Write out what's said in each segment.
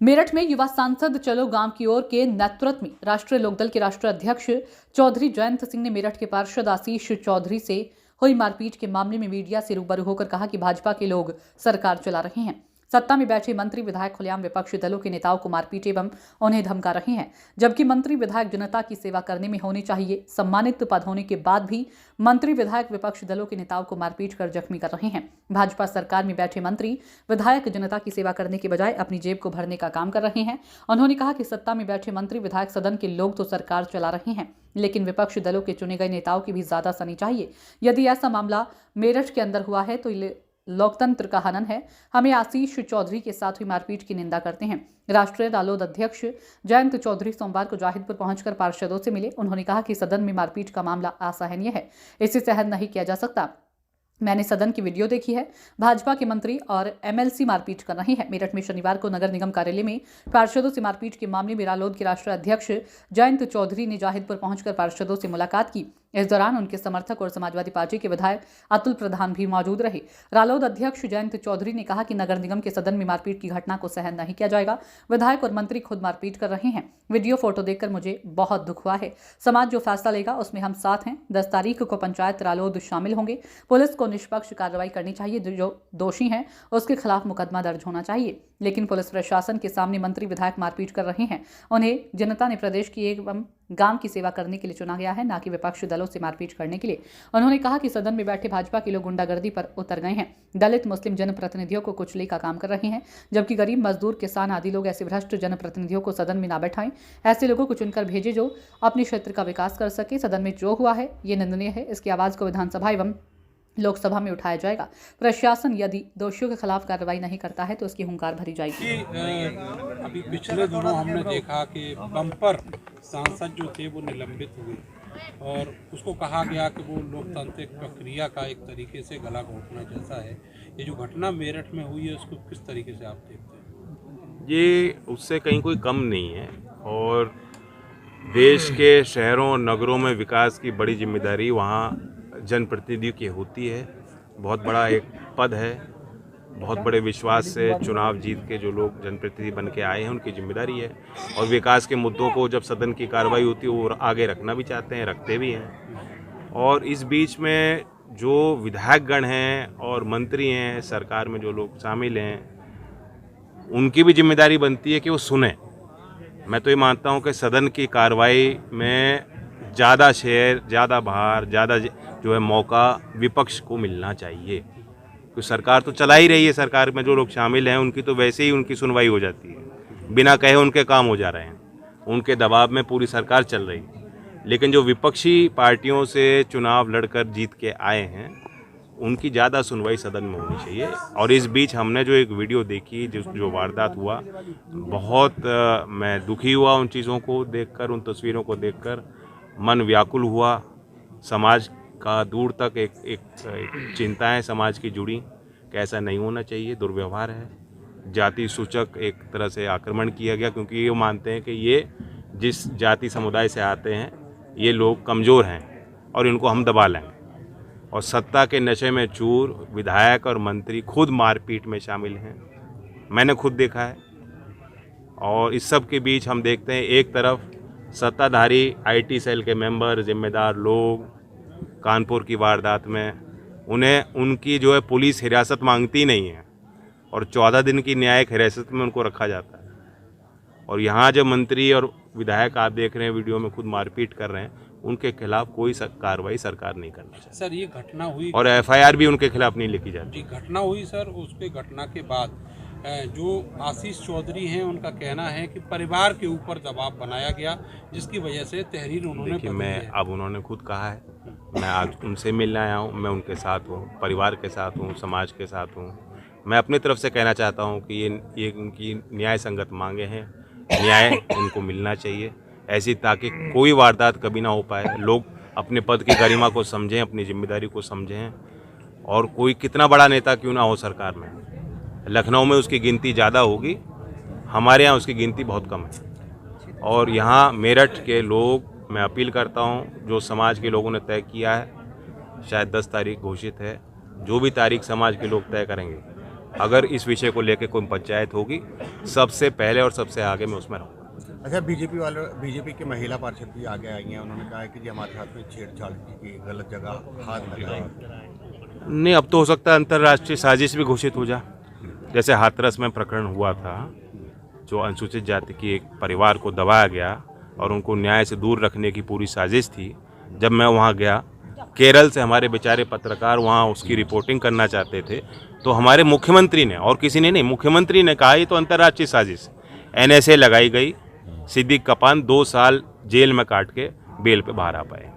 मेरठ में युवा सांसद चलो गांव की ओर के नेतृत्व में राष्ट्रीय लोकदल के राष्ट्रीय अध्यक्ष चौधरी जयंत सिंह ने मेरठ के पार्षद आशीष चौधरी से हुई मारपीट के मामले में मीडिया से रूबरू होकर कहा कि भाजपा के लोग सरकार चला रहे हैं। सत्ता में बैठे मंत्री विधायक खुलेआम विपक्षी दलों के नेताओं को मारपीट एवं उन्हें धमका रहे हैं, जबकि मंत्री विधायक जनता की सेवा करने में होने चाहिए। सम्मानित पद होने के बाद भी मंत्री विधायक विपक्षी दलों के नेताओं को मारपीट कर जख्मी कर रहे हैं। भाजपा सरकार में बैठे मंत्री विधायक जनता की सेवा करने के बजाय अपनी जेब को भरने का काम कर रहे हैं। उन्होंने कहा कि सत्ता में बैठे मंत्री विधायक सदन के लोग तो सरकार चला रहे हैं, लेकिन विपक्षी दलों के चुने गए नेताओं की भी ज्यादा सनी चाहिए। यदि ऐसा मामला मेरठ के अंदर हुआ है तो लोकतंत्र का हनन है। हमें आशीष चौधरी के साथ हुई मारपीट की निंदा करते हैं। राष्ट्रीय रालोद अध्यक्ष जयंत चौधरी सोमवार को जाहिदपुर पहुंचकर पार्षदों से मिले। उन्होंने कहा कि सदन में मारपीट का मामला असहनीय है, इसे सहन नहीं किया जा सकता। मैंने सदन की वीडियो देखी है। भाजपा के मंत्री और एमएलसी मारपीट कर रहे हैं। मेरठ में शनिवार को नगर निगम कार्यालय में पार्षदों से मारपीट के मामले में रालोद के राष्ट्रीय अध्यक्ष जयंत चौधरी ने जाहिदपुर पहुंचकर पार्षदों से मुलाकात की। इस दौरान उनके समर्थक और समाजवादी पार्टी के विधायक अतुल प्रधान भी मौजूद रहे। रालोद अध्यक्ष जयंत चौधरी ने कहा कि नगर निगम के सदन में मारपीट की घटना को सहन नहीं किया जाएगा। विधायक और मंत्री खुद मारपीट कर रहे हैं। वीडियो फोटो देखकर मुझे बहुत दुख हुआ है। समाज जो फैसला लेगा उसमें हम साथ हैं। 10 तारीख को पंचायत रालोद शामिल होंगे। पुलिस को निष्पक्ष कार्रवाई करनी चाहिए। जो दोषी हैं उसके खिलाफ मुकदमा दर्ज होना चाहिए, लेकिन पुलिस प्रशासन के सामने मंत्री विधायक मारपीट कर रहे हैं। उन्हें जनता ने प्रदेश की एवं गांव की सेवा करने के लिए चुना गया है, न कि विपक्षी दलों से मारपीट करने के लिए। उन्होंने कहा कि सदन में बैठे भाजपा के लोग गुंडागर्दी पर उतर गए हैं। दलित मुस्लिम जनप्रतिनिधियों को कुचले का काम कर रहे हैं, जबकि गरीब मजदूर किसान आदि लोग ऐसे भ्रष्ट जनप्रतिनिधियों को सदन में ना बैठाएं। ऐसे लोगों को चुनकर भेजे जो अपने क्षेत्र का विकास कर सके। सदन में जो हुआ है ये निंदनीय है। इसकी आवाज को विधानसभा एवं लोकसभा में उठाया जाएगा। प्रशासन यदि दोषियों के खिलाफ कार्रवाई नहीं करता है तो उसकी हुंकार भरी जाएगी। अभी पिछले दिनों हमने देखा कि बम्पर सांसद जो थे वो निलंबित हुए और उसको कहा गया कि वो लोकतांत्रिक प्रक्रिया का एक तरीके से गला घोंटना जैसा है। ये जो घटना मेरठ में हुई है उसको किस तरीके से आप देखते हैं? ये उससे कहीं कोई कम नहीं है और देश के शहरों नगरों में विकास की बड़ी जिम्मेदारी वहाँ जनप्रतिनिधियों की होती है। बहुत बड़ा एक पद है, बहुत बड़े विश्वास से चुनाव जीत के जो लोग जनप्रतिनिधि बन के आए हैं उनकी जिम्मेदारी है और विकास के मुद्दों को जब सदन की कार्रवाई होती है वो आगे रखना भी चाहते हैं, रखते भी हैं। और इस बीच में जो विधायकगण हैं और मंत्री हैं, सरकार में जो लोग शामिल हैं, उनकी भी जिम्मेदारी बनती है कि वो सुने। मैं तो ये मानता हूँ कि सदन की कार्रवाई में ज़्यादा शेयर, ज़्यादा भार, ज़्यादा जो है मौका विपक्ष को मिलना चाहिए, क्योंकि सरकार तो चला ही रही है। सरकार में जो लोग शामिल हैं उनकी तो वैसे ही उनकी सुनवाई हो जाती है, बिना कहे उनके काम हो जा रहे हैं, उनके दबाव में पूरी सरकार चल रही है। लेकिन जो विपक्षी पार्टियों से चुनाव लड़कर जीत के आए हैं उनकी ज़्यादा सुनवाई सदन में होनी चाहिए। और इस बीच हमने जो एक वीडियो देखी, जो वारदात हुआ, बहुत मैं दुखी हुआ उन चीज़ों को देखकर, उन तस्वीरों को देखकर मन व्याकुल हुआ। समाज का दूर तक एक चिंताएं समाज की जुड़ी कि ऐसा नहीं होना चाहिए, दुर्व्यवहार है। जाति सूचक एक तरह से आक्रमण किया गया, क्योंकि ये मानते हैं कि ये जिस जाति समुदाय से आते हैं ये लोग कमज़ोर हैं और इनको हम दबा लेंगे। और सत्ता के नशे में चूर विधायक और मंत्री खुद मारपीट में शामिल हैं, मैंने खुद देखा है। और इस सब के बीच हम देखते हैं एक तरफ सत्ताधारी आईटी सेल के मेंबर, जिम्मेदार लोग कानपुर की वारदात में उन्हें उनकी जो है पुलिस हिरासत मांगती नहीं है और 14 दिन की न्यायिक हिरासत में उनको रखा जाता है। और यहाँ जो मंत्री और विधायक आप देख रहे हैं वीडियो में खुद मारपीट कर रहे हैं, उनके खिलाफ कोई कार्रवाई सरकार नहीं करना चाहिए। सर ये घटना हुई और एफआईआर भी उनके खिलाफ नहीं लिखी जाती। घटना हुई सर, उसके घटना के बाद जो आशीष चौधरी हैं उनका कहना है कि परिवार के ऊपर दबाव बनाया गया, जिसकी वजह से तहरीर उन्होंने बदली है। अब उन्होंने खुद कहा है, मैं आज उनसे मिलने आया हूँ, मैं उनके साथ हूँ, परिवार के साथ हूँ, समाज के साथ हूँ। मैं अपनी तरफ से कहना चाहता हूँ कि ये उनकी न्याय संगत मांगे हैं, न्याय उनको मिलना चाहिए ऐसी, ताकि कोई वारदात कभी ना हो पाए। लोग अपने पद की गरिमा को समझें, अपनी जिम्मेदारी को समझें। और कोई कितना बड़ा नेता क्यों ना हो सरकार में, लखनऊ में उसकी गिनती ज़्यादा होगी, हमारे यहाँ उसकी गिनती बहुत कम है। और यहाँ मेरठ के लोग, मैं अपील करता हूँ, जो समाज के लोगों ने तय किया है, शायद 10 तारीख घोषित है, जो भी तारीख समाज के लोग तय करेंगे अगर इस विषय को लेकर कोई पंचायत होगी, सबसे पहले और सबसे आगे मैं उसमें रहूँगा। अच्छा, बीजेपी के महिला पार्षद भी आगे आई हैं, उन्होंने कहा है कि जी हमारे साथ में छेड़छाड़ की, गलत जगह हाथ लगाए। नहीं, अब तो हो सकता है अंतर्राष्ट्रीय साजिश भी घोषित हो जाए। जैसे हाथरस में प्रकरण हुआ था, जो अनुसूचित जाति की एक परिवार को दबाया गया और उनको न्याय से दूर रखने की पूरी साजिश थी। जब मैं वहाँ गया, केरल से हमारे बेचारे पत्रकार वहाँ उसकी रिपोर्टिंग करना चाहते थे, तो हमारे मुख्यमंत्री ने, और किसी ने नहीं, मुख्यमंत्री ने कहा ये तो अंतर्राष्ट्रीय साजिश। NSA लगाई गई, सिद्दीक कपान 2 साल जेल में काट के बेल पे बाहर आ पाए।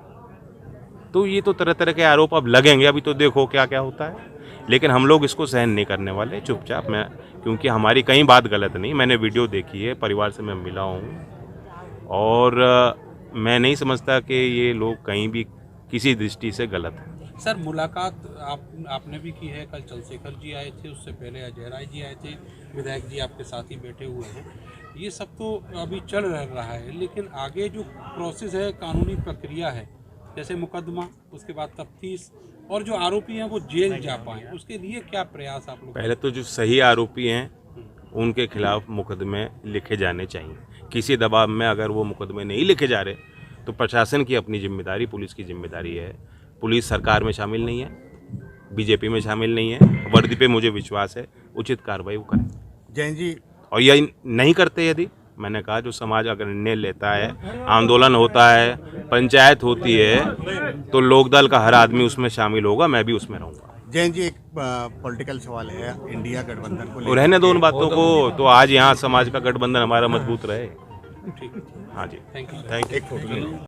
तो ये तो तरह तरह के आरोप अब लगेंगे, अभी तो देखो क्या क्या होता है। लेकिन हम लोग इसको सहन नहीं करने वाले, चुपचाप मैं, क्योंकि हमारी कहीं बात गलत नहीं, मैंने वीडियो देखी है, परिवार से मैं मिला हूँ और मैं नहीं समझता कि ये लोग कहीं भी किसी दृष्टि से गलत है। सर, मुलाकात आपने भी की है, कल चंद्रशेखर जी आए थे, उससे पहले अजय राय जी आए थे, विधायक जी आपके साथ ही बैठे हुए हैं। ये सब तो अभी चल रहा है, लेकिन आगे जो प्रोसेस है, कानूनी प्रक्रिया है, जैसे मुकदमा, उसके बाद तफ्तीश, और जो आरोपी हैं वो जेल जा पाएँ, उसके लिए क्या प्रयास आप लोग? पहले तो जो सही आरोपी हैं उनके खिलाफ मुकदमे लिखे जाने चाहिए। किसी दबाव में अगर वो मुकदमे नहीं लिखे जा रहे तो प्रशासन की अपनी जिम्मेदारी, पुलिस की जिम्मेदारी है। पुलिस सरकार में शामिल नहीं है, बीजेपी में शामिल नहीं है। वर्दी पे मुझे विश्वास है, उचित कार्रवाई वो करें। जैन जी, और यह नहीं करते, यदि, मैंने कहा, जो समाज अगर निर्णय लेता है, आंदोलन होता है, पंचायत होती है, तो लोकदल का हर आदमी उसमें शामिल होगा, मैं भी उसमें रहूँगा। जैन जी, एक पॉलिटिकल सवाल है, इंडिया गठबंधन को और रहने दो उन बातों को, तो आज यहाँ समाज का गठबंधन हमारा मजबूत रहे। ठीक है, हाँ जी, थैंक यू। Thank you.